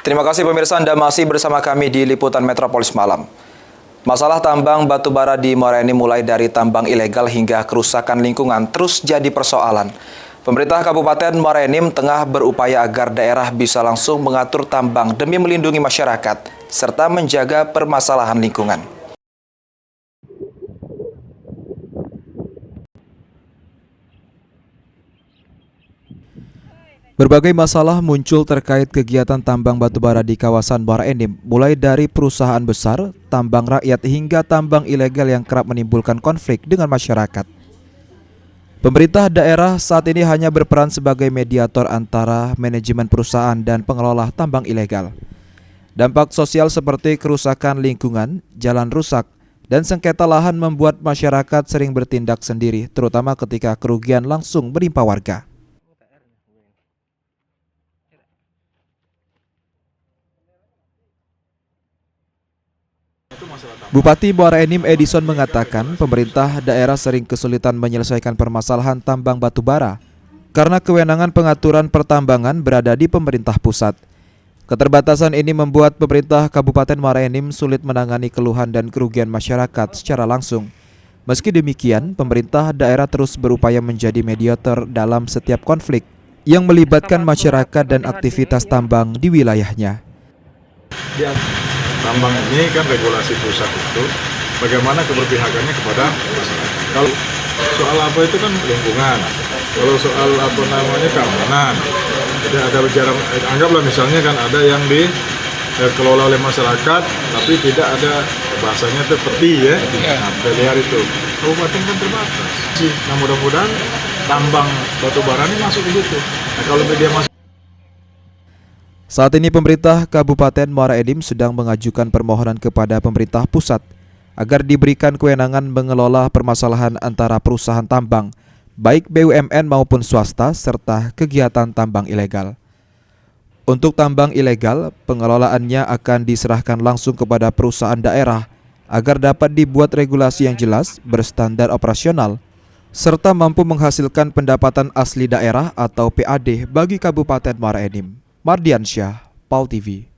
Terima kasih pemirsa, Anda masih bersama kami di Liputan Metropolis Malam. Masalah tambang batubara di Muara Enim mulai dari tambang ilegal hingga kerusakan lingkungan terus jadi persoalan. Pemerintah Kabupaten Muara Enim tengah berupaya agar daerah bisa langsung mengatur tambang demi melindungi masyarakat serta menjaga permasalahan lingkungan. Berbagai masalah muncul terkait kegiatan tambang batubara di kawasan Muara Enim, mulai dari perusahaan besar, tambang rakyat hingga tambang ilegal yang kerap menimbulkan konflik dengan masyarakat. Pemerintah daerah saat ini hanya berperan sebagai mediator antara manajemen perusahaan dan pengelola tambang ilegal. Dampak sosial seperti kerusakan lingkungan, jalan rusak, dan sengketa lahan membuat masyarakat sering bertindak sendiri, terutama ketika kerugian langsung menimpa warga. Bupati Muara Enim Edison mengatakan pemerintah daerah sering kesulitan menyelesaikan permasalahan tambang batubara karena kewenangan pengaturan pertambangan berada di pemerintah pusat. Keterbatasan ini membuat pemerintah Kabupaten Muara Enim sulit menangani keluhan dan kerugian masyarakat secara langsung. Meski demikian, pemerintah daerah terus berupaya menjadi mediator dalam setiap konflik yang melibatkan masyarakat dan aktivitas tambang di wilayahnya. Tambang ini kan regulasi pusat itu bagaimana keberpihakannya kepada masyarakat. Kalau soal apa itu kan lingkungan, kalau soal apa namanya keamanan, jadi ada bicara, anggaplah misalnya kan ada yang dikelola oleh masyarakat tapi tidak ada bahasanya seperti ya, liar itu. Kabupaten kan terbatas. Nah mudah-mudahan tambang batubara ini masuk di situ. Nah kalau dia masuk. Saat ini pemerintah Kabupaten Muara Enim sedang mengajukan permohonan kepada pemerintah pusat agar diberikan kewenangan mengelola permasalahan antara perusahaan tambang, baik BUMN maupun swasta, serta kegiatan tambang ilegal. Untuk tambang ilegal, pengelolaannya akan diserahkan langsung kepada perusahaan daerah agar dapat dibuat regulasi yang jelas, berstandar operasional, serta mampu menghasilkan pendapatan asli daerah atau PAD bagi Kabupaten Muara Enim. Mardiansyah, PAL TV.